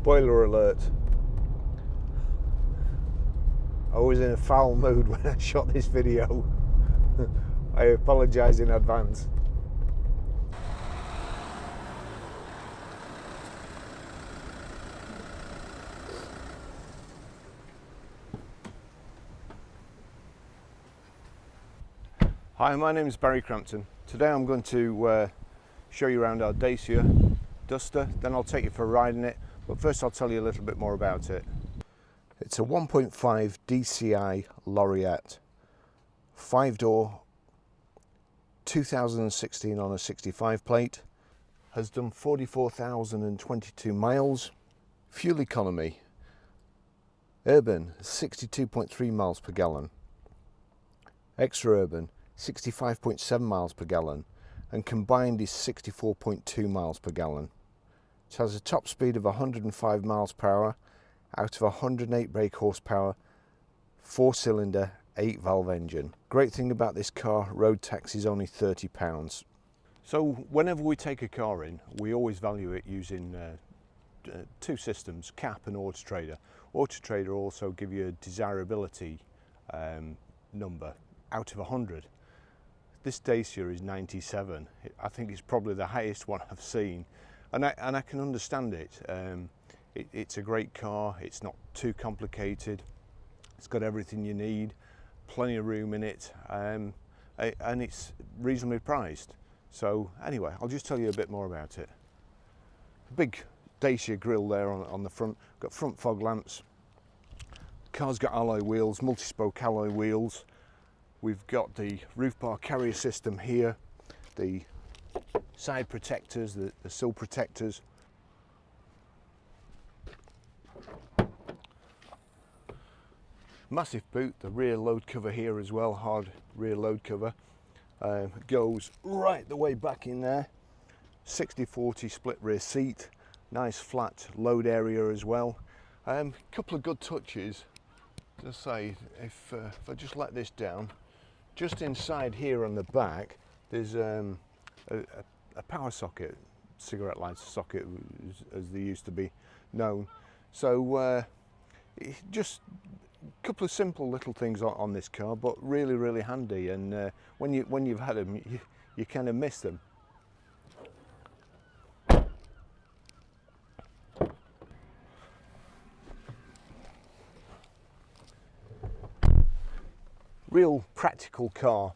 Spoiler alert. I was in a foul mood when I shot this video. I apologise in advance. Hi, my name is Barry Crampton. Today I'm going to show you around our Dacia Duster, then I'll take you for a ride in it, but first I'll tell you a little bit more about it. It's a 1.5 dCi Laureate, 5-door, 2016 on a 65 plate, has done 44,022 miles. Fuel economy, urban 62.3 miles per gallon, extra urban 65.7 miles per gallon, and combined is 64.2 miles per gallon. It has a top speed of 105 miles per hour out of a 108 brake horsepower, 4-cylinder, 8-valve engine. Great thing about this car, road tax is only £30. So whenever we take a car in, we always value it using two systems, CAP and Auto Trader. Auto Trader also give you a desirability number out of 100. This Dacia is 97. I think it's probably the highest one I've seen, and I can understand it. It's a great car. It's not too complicated. It's got everything you need, plenty of room in it, and it's reasonably priced. So anyway, I'll just tell you a bit more about it. Big Dacia grille there on the front. Got front fog lamps. Car's got alloy wheels, multi-spoke alloy wheels. We've got the roof bar carrier system here, the side protectors, the sill protectors. Massive boot, the rear load cover here as well, hard rear load cover. Goes right the way back in there. 60/40 split rear seat, nice flat load area as well. Couple of good touches. Just say, if I just let this down, just inside here on the back, there's a power socket, cigarette lighter socket, as they used to be known. So just a couple of simple little things on this car, but really, really handy. And when you've had them, you kind of miss them. Real practical car,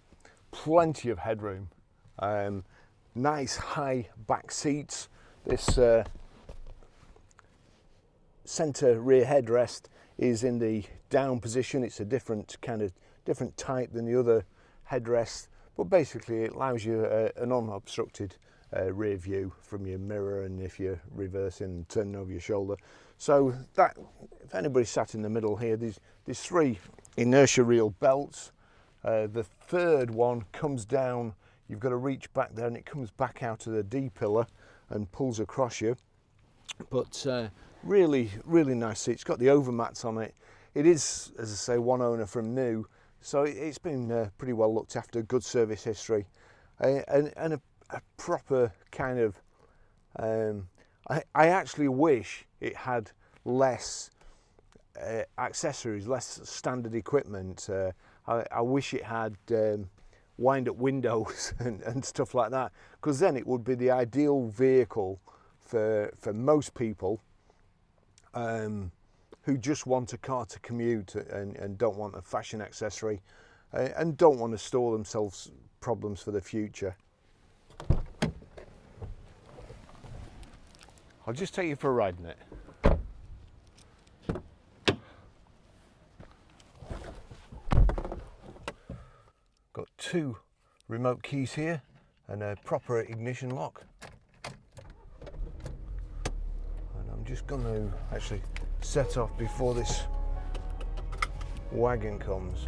plenty of headroom, nice high back seats. This centre rear headrest is in the down position. It's a different type than the other headrests, but basically it allows you an unobstructed rear view from your mirror, and if you're reversing and turning over your shoulder. So that, if anybody sat in the middle here, there's 3 inertia reel belts. The third one comes down, you've got to reach back there, and it comes back out of the D pillar and pulls across you. But really, really nice seat. It's got the overmats on it. It is, as I say, one owner from new, so it's been pretty well looked after, good service history, and a proper kind of, I actually wish it had less accessories, less standard equipment. I wish it had wind-up windows and stuff like that, because then it would be the ideal vehicle for most people who just want a car to commute and don't want a fashion accessory and don't want to store themselves problems for the future. I'll just take you for a ride in it. Got 2 remote keys here and a proper ignition lock. And I'm just going to actually set off before this wagon comes.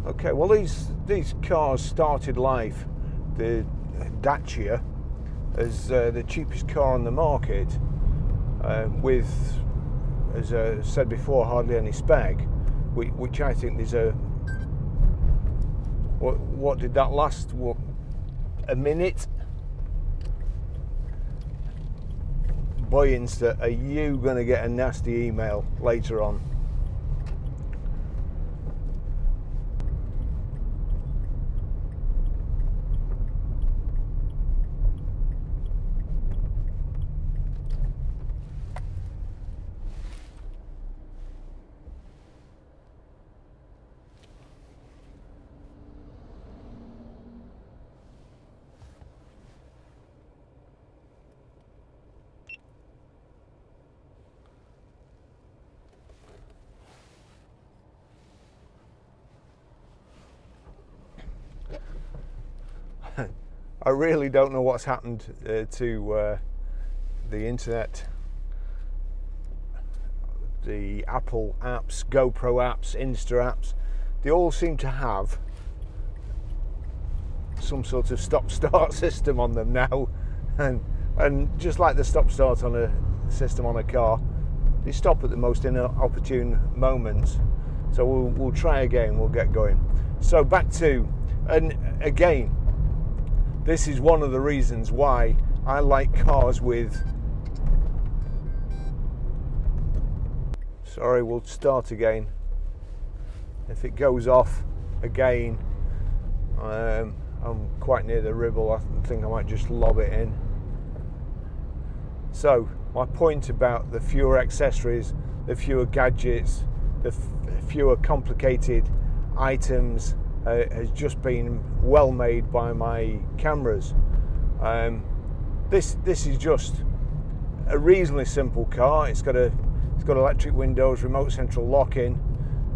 Okay, well these cars started life, the Dacia, as the cheapest car on the market, with, as I said before, hardly any spec. which I think there's a, what did that last? What, a minute? Boy Insta, are you going to get a nasty email later on? I really don't know what's happened to the internet, the Apple apps, GoPro apps, Insta apps. They all seem to have some sort of stop-start system on them now, and just like the stop-start on a system on a car, they stop at the most inopportune moments. So we'll try again. We'll get going. So back to, and again, this is one of the reasons why I like cars with, sorry, we'll start again. If it goes off again, I'm quite near the ribble. I think I might just lob it in. So my point about the fewer accessories, the fewer gadgets, the fewer complicated items has just been well made by my cameras. This is just a reasonably simple car. It's got electric windows, remote central locking.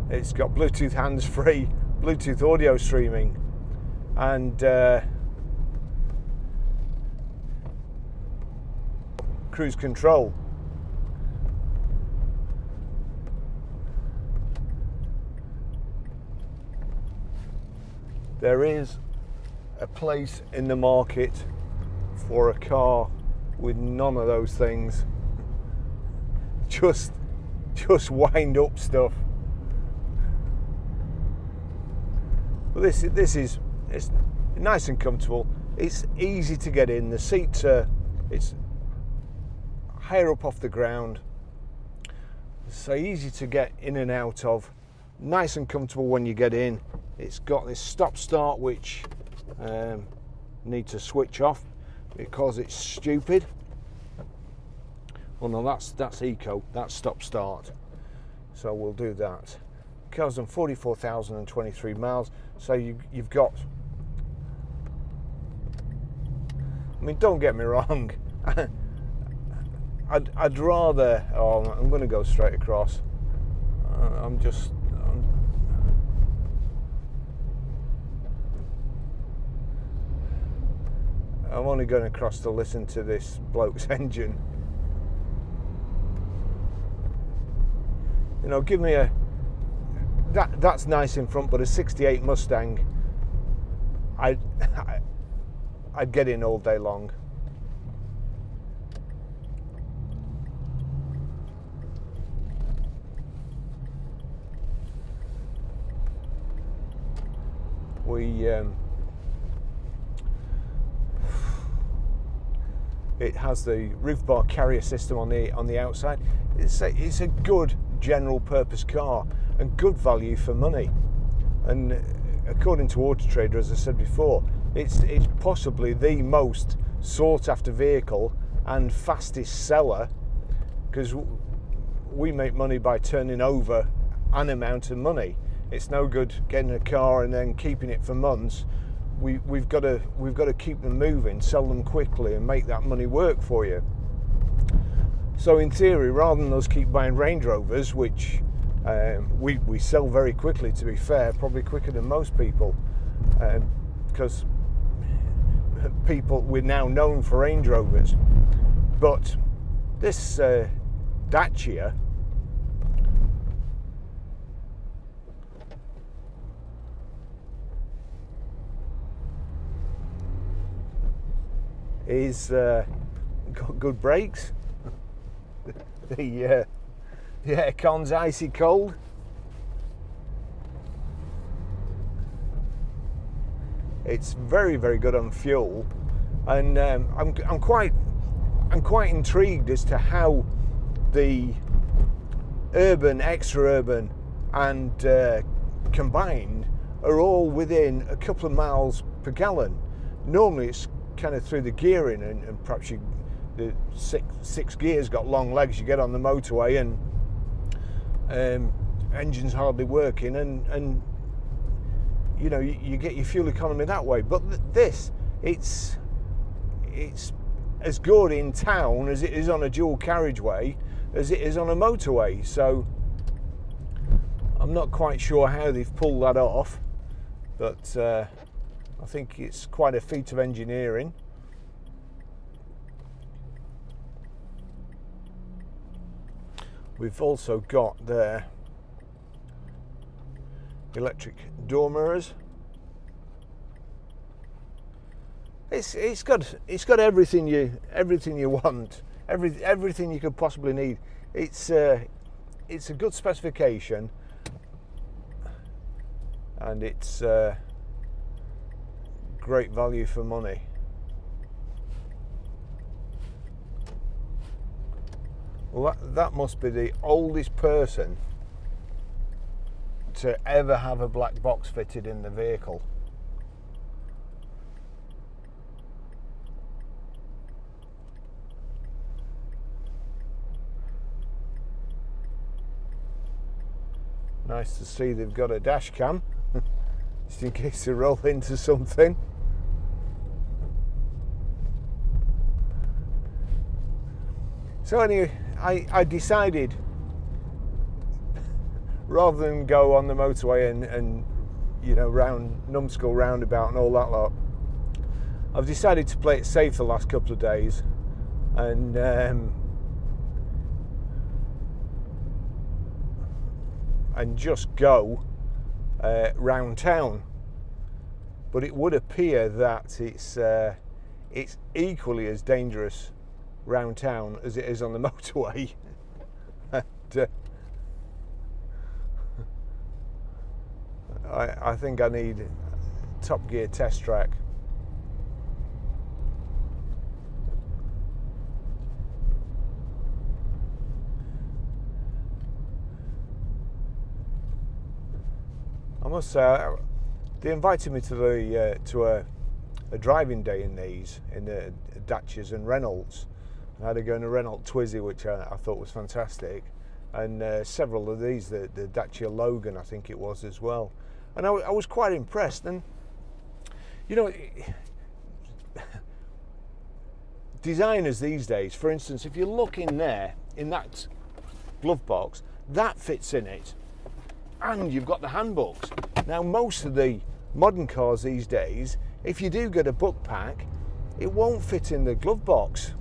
It's got Bluetooth hands-free, Bluetooth audio streaming, and cruise control. There is a place in the market for a car with none of those things. Just wind up stuff. But this is, it's nice and comfortable. It's easy to get in. The seats it's higher up off the ground, so easy to get in and out of. Nice and comfortable when you get in. It's got this stop start which need to switch off because it's stupid. Well, no, that's eco, that's stop start. So we'll do that. Car's done 44,023 miles. So you've got, I mean, don't get me wrong. I'd rather, I'm going to go straight across. I'm only going across to listen to this bloke's engine. You know, give me that's nice in front, but a 68 Mustang, I'd get in all day long. It has the roof bar carrier system on the outside. It's a good general purpose car and good value for money. And according to Auto Trader, as I said before, it's possibly the most sought after vehicle and fastest seller, because we make money by turning over an amount of money. It's no good getting a car and then keeping it for months. We've got to keep them moving, sell them quickly, and make that money work for you. So in theory, rather than us keep buying Range Rovers, which we sell very quickly, to be fair, probably quicker than most people, because we're now known for Range Rovers. But this Dacia is got good brakes. The aircon's icy cold. It's very, very good on fuel, and I'm quite intrigued as to how the urban, extra urban, and combined are all within a couple of miles per gallon. Normally it's kind of through the gearing, and perhaps the six gears got long legs. You get on the motorway and engine's hardly working, and you know, you get your fuel economy that way. But this, it's as good in town as it is on a dual carriageway as it is on a motorway. So I'm not quite sure how they've pulled that off, but I think it's quite a feat of engineering. We've also got the electric door mirrors. It's got everything you want, everything you could possibly need. It's a good specification, and it's great value for money. Well, that must be the oldest person to ever have a black box fitted in the vehicle. Nice to see they've got a dash cam, just in case they roll into something. So anyway, I decided, rather than go on the motorway and you know, round Numbskull roundabout and all that lot, I've decided to play it safe the last couple of days, and just go round town. But it would appear that it's equally as dangerous round town as it is on the motorway. And, I think I need Top Gear test track. I must say, they invited me to a driving day in the Dacias and Renaults. I had to go in a Renault Twizy, which I thought was fantastic, and several of these, the Dacia Logan, I think it was as well. And I was quite impressed. And you know, designers these days, for instance, if you look in there, in that glove box, that fits in it, and you've got the handbooks. Now, most of the modern cars these days, if you do get a book pack, it won't fit in the glove box.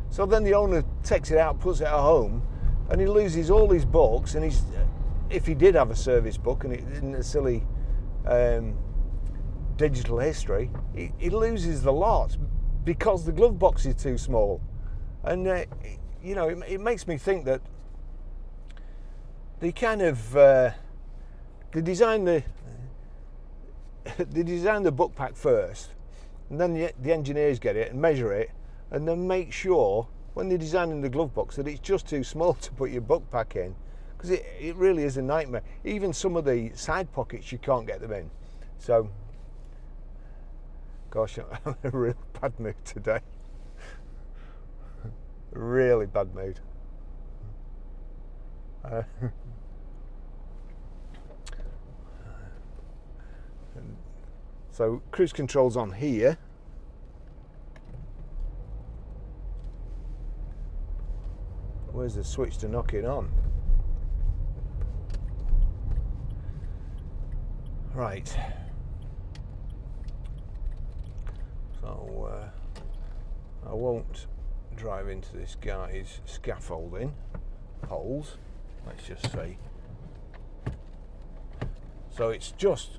So then the owner takes it out, puts it at home, and he loses all his books. And if he did have a service book and it isn't a silly digital history, he loses the lot because the glove box is too small. And you know, it makes me think that they kind of they design the book pack first, and then the engineers get it and measure it, and then make sure when they're designing the glove box that it's just too small to put your book pack in, because it really is a nightmare. Even some of the side pockets, you can't get them in. So, gosh, I'm in a real bad mood today. Really bad mood. So cruise control's on here. Where's the switch to knock it on? Right. So I won't drive into this guy's scaffolding holes. Let's just see. So it's just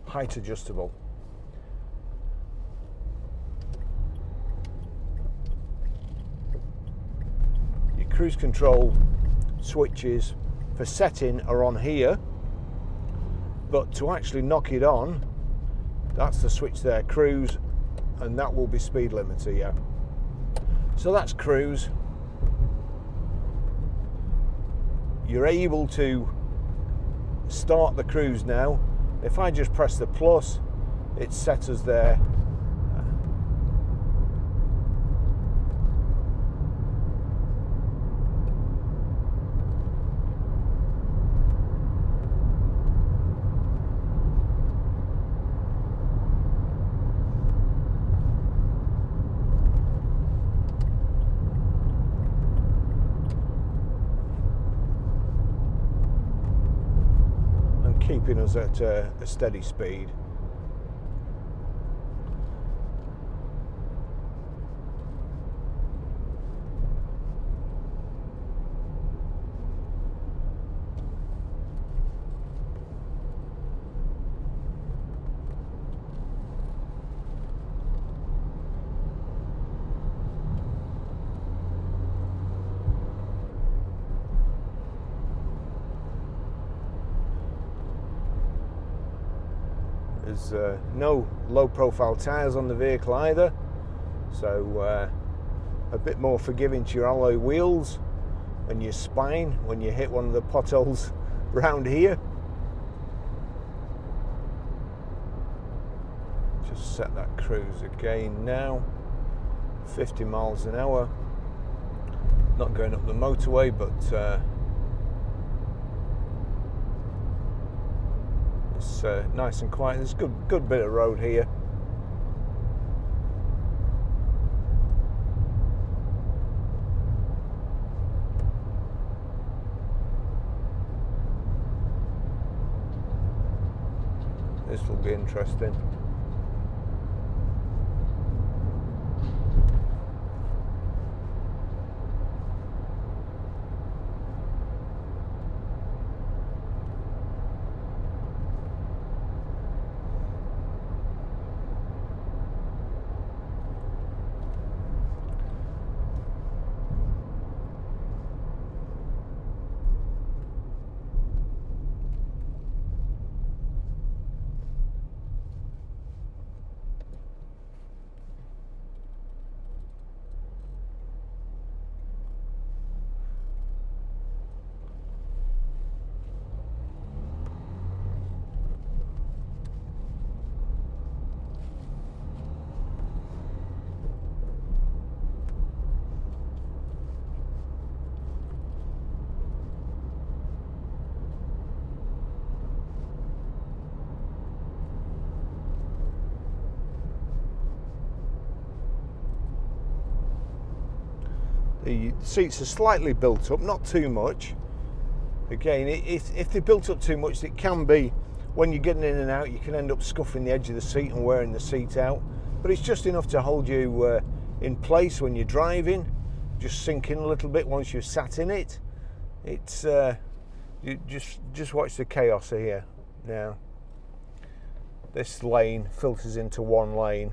height adjustable. Your cruise control switches for setting are on here, but to actually knock it on, That's the switch there, cruise, and that will be speed limiter, yeah. So that's cruise. You're able to start the cruise now. If I just press the plus, it sets us there. Keeping us at a steady speed. There's no low profile tyres on the vehicle either, so a bit more forgiving to your alloy wheels and your spine when you hit one of the potholes round here. Just set that cruise again now, 50 miles an hour. Not going up the motorway, but it's nice and quiet. There's a good bit of road here. This will be interesting. The seats are slightly built up, not too much. Again, if they're built up too much, it can be, when you're getting in and out, you can end up scuffing the edge of the seat and wearing the seat out. But it's just enough to hold you in place when you're driving, just sink in a little bit once you've sat in it. It's you just watch the chaos here now. This lane filters into one lane.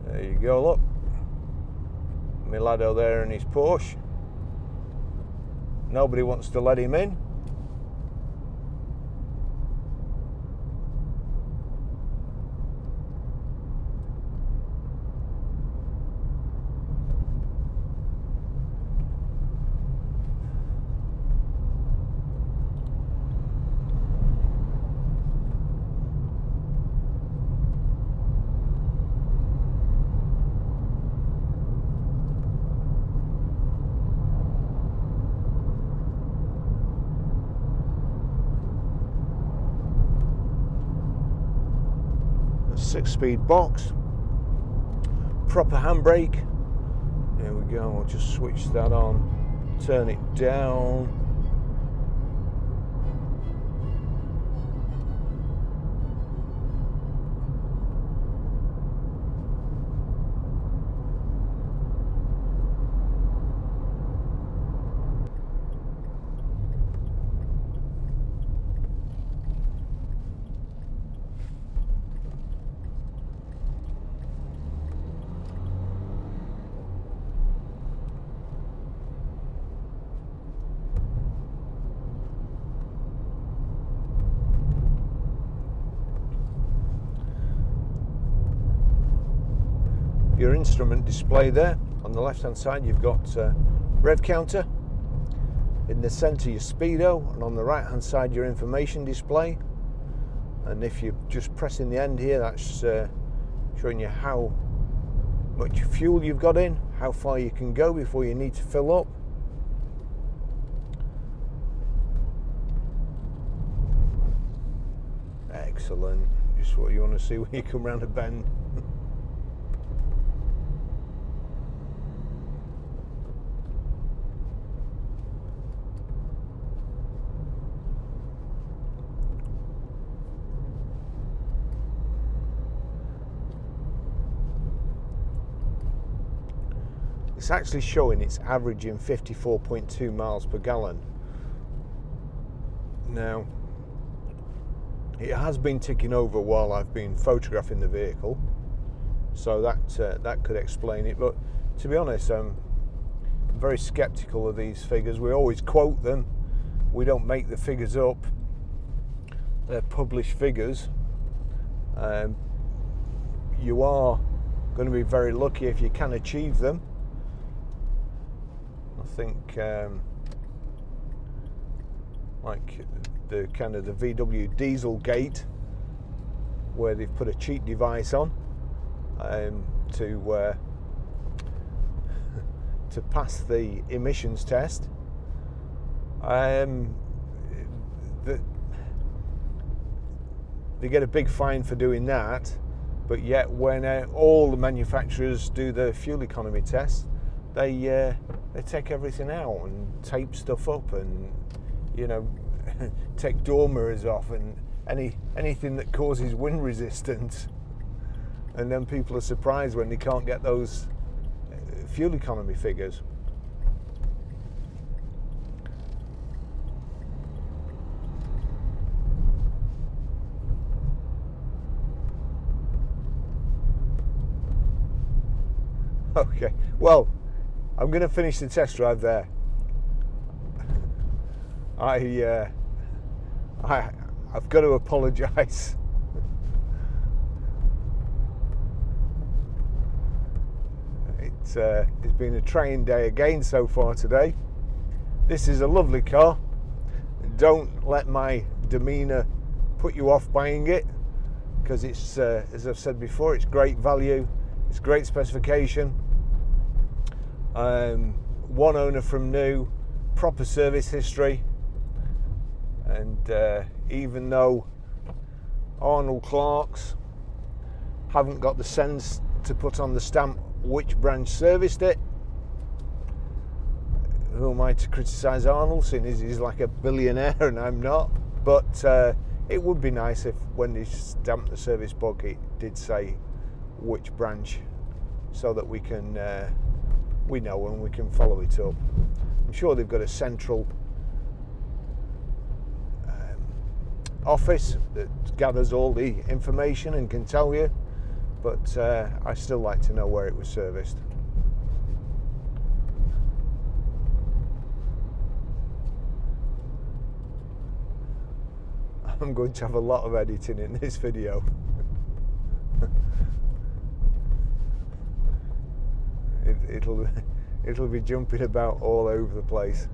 There you go, look. My laddo there in his Porsche. Nobody wants to let him in. Six-speed box, proper handbrake. There we go. I'll just switch that on, turn it down. your instrument display there. On the left hand side you've got rev counter, in the centre your speedo, and on the right hand side your information display. And if you're just pressing the end here, that's showing you how much fuel you've got in, how far you can go before you need to fill up. Excellent, just what you want to see when you come around a bend. It's actually showing it's averaging 54.2 miles per gallon. Now, it has been ticking over while I've been photographing the vehicle, so that could explain it. But to be honest, I'm very skeptical of these figures. We always quote them. We don't make the figures up. They're published figures. You are going to be very lucky if you can achieve them. I think like the kind of the VW Dieselgate, where they've put a cheat device on to pass the emissions test. They get a big fine for doing that, but yet when all the manufacturers do the fuel economy test, they take everything out and tape stuff up, and take door mirrors off and anything that causes wind resistance, and then people are surprised when they can't get those fuel economy figures. Okay, well, I'm going to finish the test drive there. I've got to apologise. It's been a trying day again so far today. This is a lovely car. Don't let my demeanour put you off buying it, because it's, as I've said before, it's great value, it's great specification. One owner from new, proper service history, and even though Arnold Clark's haven't got the sense to put on the stamp which branch serviced it, who am I to criticise Arnold, seeing as he's like a billionaire and I'm not? But it would be nice if when they stamped the service book it did say which branch, so that we can we know and we can follow it up. I'm sure they've got a central office that gathers all the information and can tell you, but I still like to know where it was serviced. I'm going to have a lot of editing in this video. It'll be jumping about all over the place.